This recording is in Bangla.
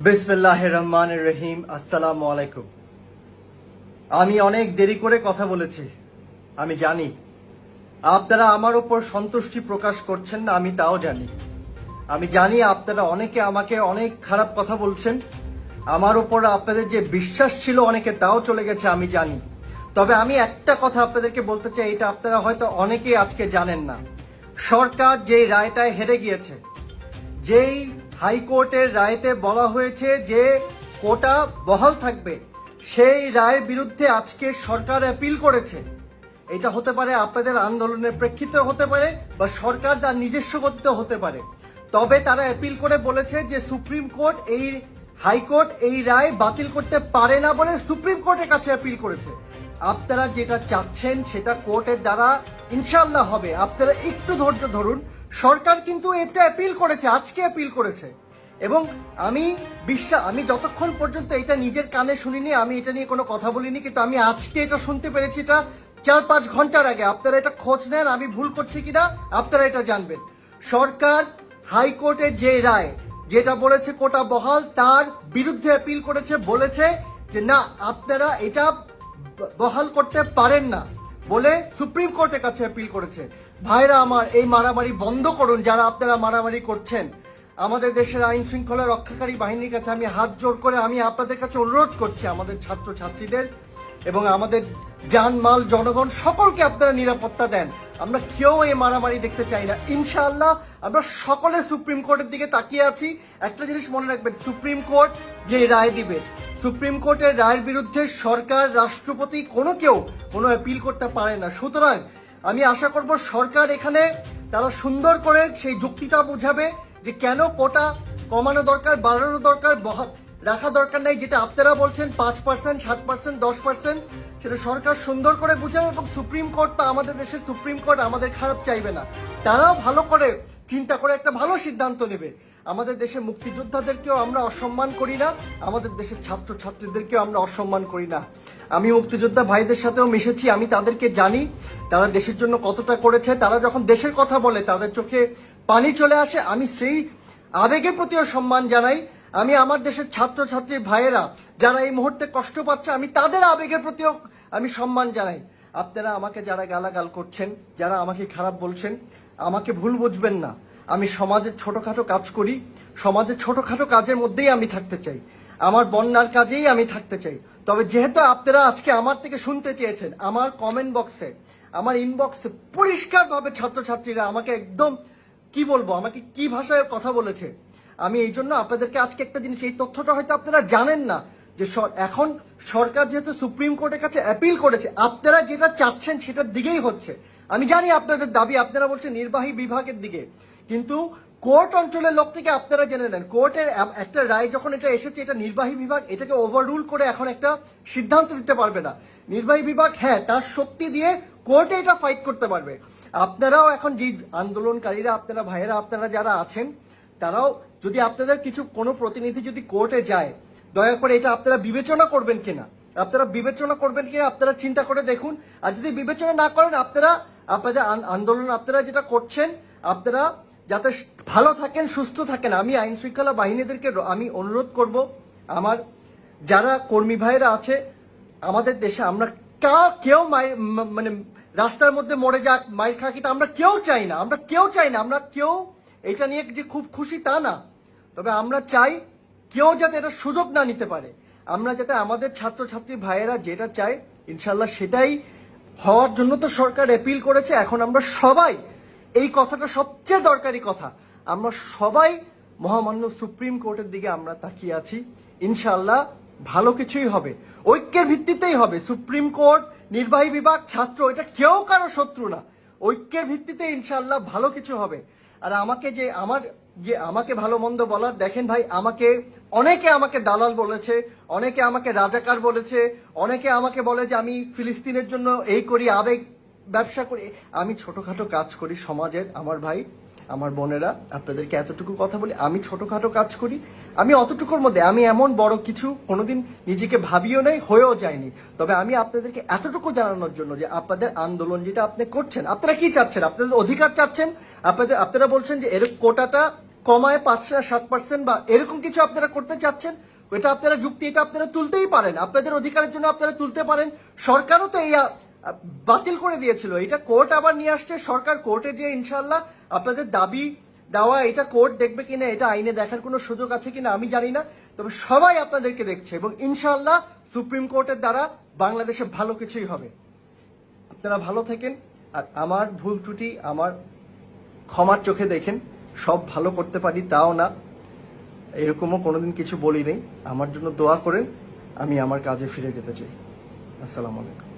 বিসমিল্লাহির রহমানির রহিম। আসসালামু আলাইকুম। আমি অনেক দেরি করে কথা বলেছি, আমি জানি। আপনারা আমার উপর সন্তুষ্টি প্রকাশ করছেন না, আমি তাও জানি। আমি জানি আপনারা অনেকে আমাকে অনেক খারাপ কথা বলছেন, আমার উপর আপনাদের যে বিশ্বাস ছিল অনেকে তাও চলে গেছে, আমি জানি। তবে আমি একটা কথা আপনাদেরকে বলতে চাই, এটা আপনারা হয়তো অনেকেই আজকে জানেন না। সরকার যে রায়টায় হেরে গিয়েছে, যেই হাইকোর্টের রায়তে বলা হয়েছে যে কোটা বহাল থাকবে, সেই রায়ের বিরুদ্ধে আজকে সরকার অ্যাপিল করেছে। এটা হতে পারে আপনাদের আন্দোলনের প্রেক্ষিতে হতে পারে, বা সরকার তার নিজস্ব গতিতে হতে পারে। তবে তারা অ্যাপিল করে বলেছে যে সুপ্রিম কোর্ট হাইকোর্ট এই রায় বাতিল করতে পারে না বলে সুপ্রিম কোর্টের কাছে অ্যাপিল করেছে। আপনারা যেটা চাচ্ছেন সেটা কোর্টের দ্বারা ইনশাল্লাহ হবে, আপনারা একটু ধৈর্য ধরুন। সরকার কিন্তু এটা অ্যাপিল করেছে, আজকে অ্যাপিল করেছে। এবং আমি যতক্ষণ পর্যন্ত এটা নিজের কানে শুনিনি, আমি এটা নিয়ে কোনো কথা বলিনি, কিন্তু আমি আজকে এটা শুনতে পেরেছি, এটা 4-5 ঘন্টার আগে। আপনারা এটা খোঁজ নেন, আমি ভুল করছি কিনা আপনারা এটা জানবেন। সরকার হাইকোর্টের যে রায় যেটা বলেছে কোটা বহাল, তার বিরুদ্ধে অ্যাপিল করেছে, বলেছে যে না, আপনারা এটা বহাল করতে পারেন না বলে সুপ্রিম কোর্টের কাছে অ্যাপিল করেছে। ভাইরা আমার, এই মারামারি বন্ধ করুন যারা আপনারা মারামারি করছেন। আমাদের দেশের আইন শৃঙ্খলা রক্ষাকারী বাহিনীর কাছে আমি হাত জোর করে আমি আপনাদের কাছে অনুরোধ করছি, আমাদের ছাত্র ছাত্রীদের এবং আমাদের জানমাল জনগণ সকলকে আপনারা নিরাপত্তা দেন। আমরা কেউ এই মারামারি দেখতে চাই না। ইনশাআল্লাহ আমরা সকলে সুপ্রিম কোর্টের দিকে তাকিয়ে আছি। একটা জিনিস মনে রাখবেন, সুপ্রিম কোর্ট যে রায় দিবে, সুপ্রিম কোর্টের রায়ের বিরুদ্ধে সরকার, রাষ্ট্রপতি কেউ কোনো অ্যাপিল করতে পারে না। সুতরাং আমি আশা করব সরকার এখানে তারা সুন্দর করে সেই যুক্তিটা বুঝাবে যে কেন কোটা কমানো দরকার, বাড়ানো দরকার, রাখা দরকার নাই। যেটা আপনারা বলছেন 5%, 7%, 10%, সেটা সরকার সুন্দর করে বুঝাবে। এবং সুপ্রিম কোর্ট তো আমাদের দেশের সুপ্রিম কোর্ট আমাদের খারাপ চাইবে না, তারাও ভালো করে চিন্তা করে একটা ভালো সিদ্ধান্ত নেবে। আমাদের দেশের মুক্তিযোদ্ধাদেরকেও আমরা অসম্মান করি না, আমাদের দেশের ছাত্র ছাত্রীদেরকেও আমরা অসম্মান করি না। আমি মুক্তিযোদ্ধা ভাইদের সাথেও মিশেছি, আমি তাদেরকে জানি তারা দেশের জন্য কতটা করেছে। তারা যখন দেশের কথা বলে তাদের চোখে পানি চলে আসে, আমি সেই আবেগের প্রতিও সম্মান জানাই। আমি আমার দেশের ছাত্র ছাত্রীর ভাইয়েরা যারা এই মুহূর্তে কষ্ট পাচ্ছে, আমি তাদের আবেগের প্রতিও আমি সম্মান জানাই। আপনারা আমাকে যারা গালাগাল করছেন, যারা আমাকে খারাপ বলছেন, আমাকে ভুল বুঝবেন না। আমি সমাজের ছোটখাটো কাজ করি, সমাজের ছোটখাটো কাজের মধ্যেই আমি থাকতে চাই, আমার বন্যার কাজেই আমি থাকতে চাই। তবে যেহেতু আপনারা আজকে আমার থেকে শুনতে চেয়েছেন, আমার কমেন্ট বক্সে, আমার ইনবক্সে পরিষ্কারভাবে ছাত্রছাত্রীরা আমাকে একদম কি বলবো, আমাকে কি ভাষায় কথা বলেছে, আমি এই জন্য আপনাদেরকে আজকে একটা জিনিস, এই তথ্যটা হয়তো আপনারা জানেন না, যে এখন সরকার যেহেতু সুপ্রিম কোর্টের কাছে অ্যাপিল করেছে, আপনারা যেটা চাচ্ছেন সেটার দিকেই হচ্ছে। আমি জানি আপনাদের দাবি, আপনারা বলছেন নির্বাহী বিভাগের দিকে, কিন্তু কোর্ট অঞ্চলের লোক থেকে আপনারা জেনে নেন, কোর্টের একটা রায় যখন এটা এসেছে, এটা নির্বাহী বিভাগ এটাকে ওভাররুল করে এখন একটা সিদ্ধান্ত দিতে পারবে না। নির্বাহী বিভাগ হ্যাঁ তার শক্তি দিয়ে কোর্টে এটা ফাইট করতে পারবে। আপনারাও এখন যে আন্দোলনকারীরা, আপনারা ভাইয়েরা, আপনারা যারা আছেন, তারাও যদি আপনাদের কোনো প্রতিনিধি যদি কোর্টে যায়, দয়া করে এটা আপনারা বিবেচনা করবেন কিনা, আপনারা চিন্তা করে দেখুন। আর যদি বিবেচনা না করেন, আপনাদের আন্দোলন আপনারা যেটা করছেন, আপনারা যাতে ভালো থাকেন, সুস্থ থাকেন। আমি আইন শৃঙ্খলা বাহিনীদেরকে আমি অনুরোধ করব, আমার যারা কর্মী ভাইরা আছে আমাদের দেশে, আমরা কেউ মানে রাস্তার মধ্যে মরে যাক, মাইর খাকিটা আমরা কেউ চাই না, আমরা কেউ এটা নিয়ে যে খুব খুশি তা না। তবে আমরা চাই কেউ যাতে এটা সুযোগ না নিতে পারে। আমরা যাতে আমাদের ছাত্রছাত্রী ভাইয়েরা যেটা চায় ইনশাল্লাহ সেটাই হওয়ার জন্য তো সরকার অ্যাপিল করেছে। এখন আমরা সবাই, এই কথাটা সবচেয়ে দরকারি কথা, আমরা সবাই মহামান্য সুপ্রিম কোর্টের দিকে আমরা তাকিয়ে আছি। ইনশাল্লাহ ভালো কিছুই হবে, ঐক্যের ভিত্তিতেই হবে। সুপ্রিম কোর্ট, নির্বাহী বিভাগ, ছাত্র, এটা কেউ কারো শত্রু না, ঐক্যের ভিত্তিতে ইনশাল্লাহ ভালো কিছু হবে। আর আমাকে ভালো মন্দ বলার, দেখেন ভাই, অনেকে আমাকে দালাল বলেছে, অনেকে আমাকে রাজাকার বলেছে, অনেকে আমাকে বলে যে আমি ফিলিস্তিনের জন্য এই করি, আবেগ ব্যবসা করি। আমি ছোটখাটো কাজ করি সমাজের, আমার ভাই, আমার বোনেরা, আপনাদেরকে এতটুকু কথা বলি, আমি ছোটখাটো কাজ করি। আমি অতটুকুর মধ্যে, আমি এমন বড় কিছু কোনোদিন নিজেকে ভাবিও নাই, হয়েও যায়নি। তবে আমি আপনাদেরকে এতটুকু জানানোর জন্য যে আপনাদের আন্দোলন যেটা আপনি করছেন, আপনারা কি চাচ্ছেন, আপনাদের অধিকার চাচ্ছেন। আপনারা বলছেন যে এর কোটাটা কমায় 5-7% বা এরকম কিছু আপনারা করতে চাচ্ছেন, এটা আপনারা যুক্তি, এটা আপনারা তুলতেই পারেন, আপনাদের অধিকারের জন্য আপনারা তুলতে পারেন। সরকারও তো এই বাতিল করে দিয়েছিল, এটা কোর্ট আবার নিয়ে আসছে। সরকার কোর্টে যে ইনশাল্লাহ আপনাদের দাবি দেওয়া এটা কোর্ট দেখবে কিনা, এটা আইনে দেখার কোনো সুযোগ আছে কিনা আমি জানি না, তবে সবাই আপনাদেরকে দেখছে এবং ইনশাল্লাহ সুপ্রিম কোর্টের দ্বারা বাংলাদেশে ভালো কিছুই হবে। আপনারা ভালো থাকেন, আর আমার ভুল ত্রুটি আমার ক্ষমার চোখে দেখেন। সব ভালো করতে পারি তাও না, এরকমও কোনোদিন কিছু বলি নেই। আমার জন্য দোয়া করেন, আমি আমার কাজে ফিরে যেতে চাই। আসসালামু আলাইকুম।